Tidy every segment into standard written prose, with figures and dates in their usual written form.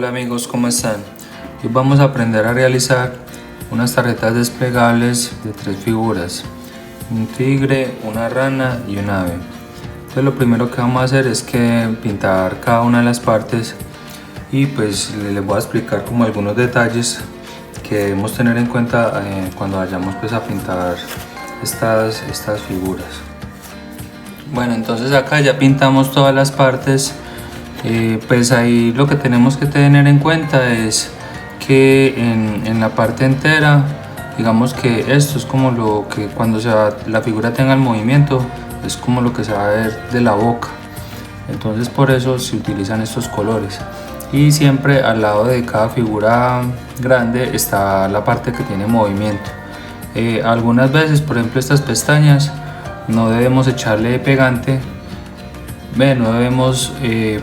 Hola amigos, ¿cómo están? Hoy vamos a aprender a realizar unas tarjetas desplegables de 3 figuras, un tigre, una rana y un ave. Entonces lo primero que vamos a hacer es que pintar cada una de las partes y pues les voy a explicar como algunos detalles que debemos tener en cuenta cuando vayamos pues a pintar estas figuras. Bueno, entonces acá ya pintamos todas las partes. Pues ahí lo que tenemos que tener en cuenta es que en la parte entera, digamos que esto es como lo que cuando la figura tenga el movimiento, es como lo que se va a ver de la boca. Entonces por eso se utilizan estos colores. Y siempre al lado de cada figura grande está la parte que tiene movimiento. Algunas veces, por ejemplo estas pestañas, no debemos echarle pegante. No debemos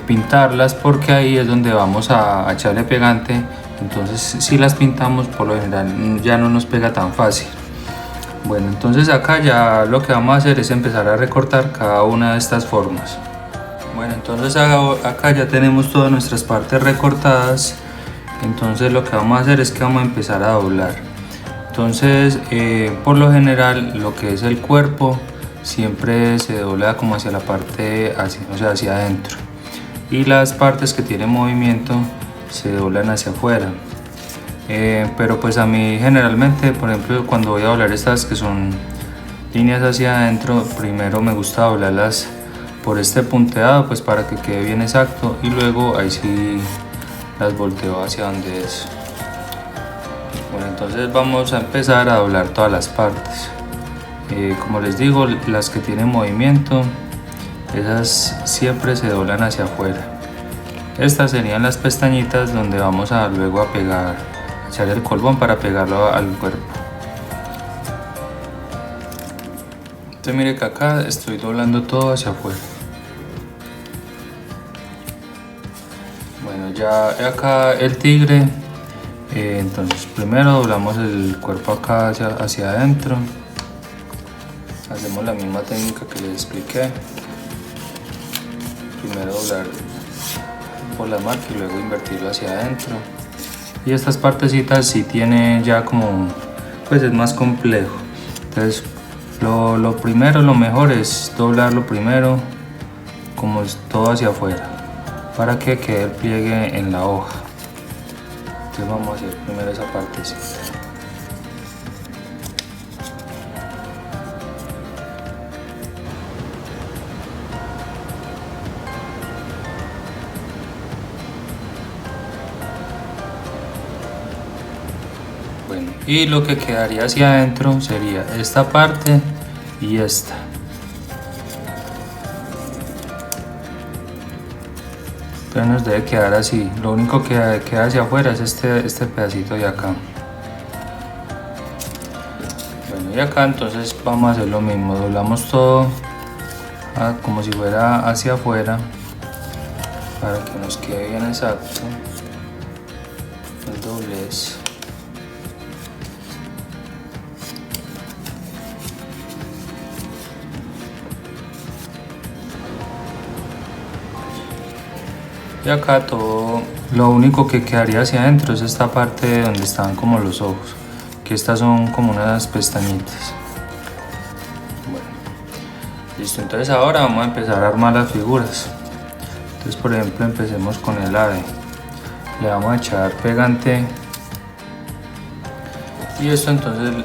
pintarlas porque ahí es donde vamos a echarle pegante. Entonces si las pintamos, por lo general ya no nos pega tan fácil. Bueno, entonces acá ya lo que vamos a hacer es empezar a recortar cada una de estas formas. Bueno, entonces acá ya tenemos todas nuestras partes recortadas. Entonces lo que vamos a hacer es que vamos a empezar a doblar. Entonces por lo general lo que es el cuerpo siempre se dobla como hacia la parte, hacia adentro, y las partes que tienen movimiento se doblan hacia afuera. Pero pues a mí generalmente, por ejemplo, cuando voy a doblar estas que son líneas hacia adentro, primero me gusta doblarlas por este punteado, pues para que quede bien exacto, y luego ahí sí las volteo hacia donde es. Bueno, entonces vamos a empezar a doblar todas las partes. Como les digo, las que tienen movimiento, esas siempre se doblan hacia afuera. Estas serían las pestañitas donde vamos a luego a pegar, a echar el colbón para pegarlo al cuerpo. Entonces mire que acá estoy doblando todo hacia afuera. Bueno, ya acá el tigre, entonces primero doblamos el cuerpo acá hacia adentro. Hacemos la misma técnica que les expliqué. Primero doblar por la marca y luego invertirlo hacia adentro. Y estas partecitas sí tienen ya como, pues es más complejo. Entonces lo primero, lo mejor es doblarlo primero como es todo hacia afuera, para que quede el pliegue en la hoja. Entonces vamos a hacer primero esa partecita. Bueno, y lo que quedaría hacia adentro sería esta parte y esta. Entonces nos debe quedar así. Lo único que queda hacia afuera es este pedacito de acá. Bueno, y acá entonces vamos a hacer lo mismo. Doblamos todo como si fuera hacia afuera para que nos quede bien exacto el doblez. Y acá todo, lo único que quedaría hacia adentro es esta parte donde están como los ojos, que estas son como unas pestañitas. Bueno, listo, entonces ahora vamos a empezar a armar las figuras. Entonces por ejemplo empecemos con el ave. Le vamos a echar pegante. Y esto entonces,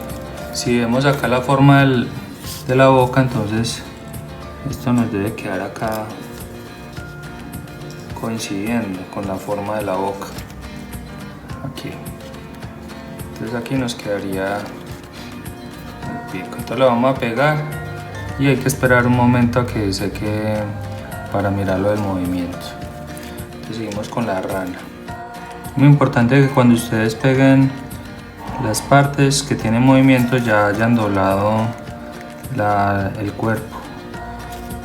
si vemos acá la forma de la boca, entonces esto nos debe quedar acá coincidiendo con la forma de la boca, aquí. Entonces aquí nos quedaría el pico. Entonces lo vamos a pegar y hay que esperar un momento a que seque para mirarlo del movimiento. Entonces seguimos con la rana. Muy importante que cuando ustedes peguen las partes que tienen movimiento ya hayan doblado el cuerpo,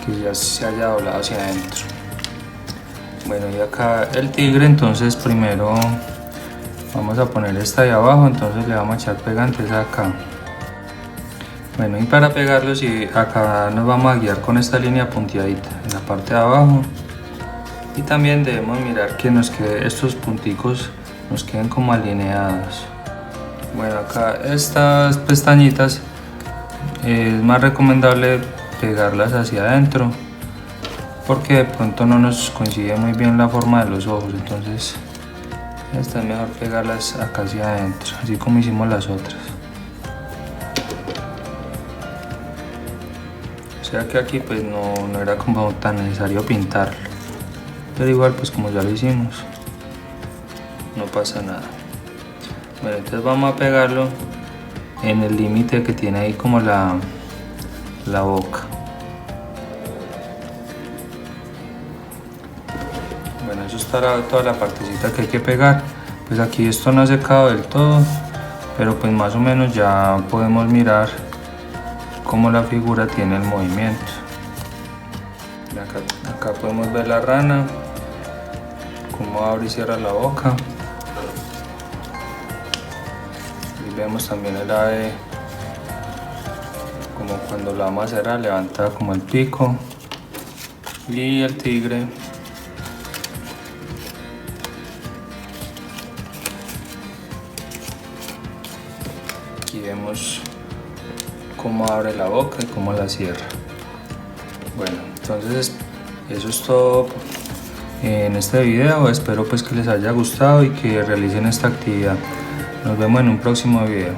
que ya se haya doblado hacia adentro. Bueno, y acá el tigre, entonces primero vamos a poner esta de abajo, entonces le vamos a echar pegantes acá. Bueno, y para pegarlo, acá nos vamos a guiar con esta línea punteadita en la parte de abajo Y también debemos mirar que estos punticos nos queden como alineados. Bueno, acá estas pestañitas es más recomendable pegarlas hacia adentro porque de pronto no nos coincide muy bien la forma de los ojos, entonces esta es mejor pegarlas acá hacia adentro, así como hicimos las otras. O sea que aquí pues no era como tan necesario pintarlo, pero igual pues como ya lo hicimos no pasa nada. Bueno, entonces vamos a pegarlo en el límite que tiene ahí como la boca. Bueno, eso estará toda la partecita que hay que pegar. Pues aquí esto no ha secado del todo, pero pues más o menos ya podemos mirar cómo la figura tiene el movimiento. Acá podemos ver la rana, cómo abre y cierra la boca. Y vemos también el ave, como cuando la vamos a cerrar, levanta como el pico. Y el tigre, aquí vemos cómo abre la boca y cómo la cierra. Bueno, entonces eso es todo en este video. Espero pues que les haya gustado y que realicen esta actividad. Nos vemos en un próximo video.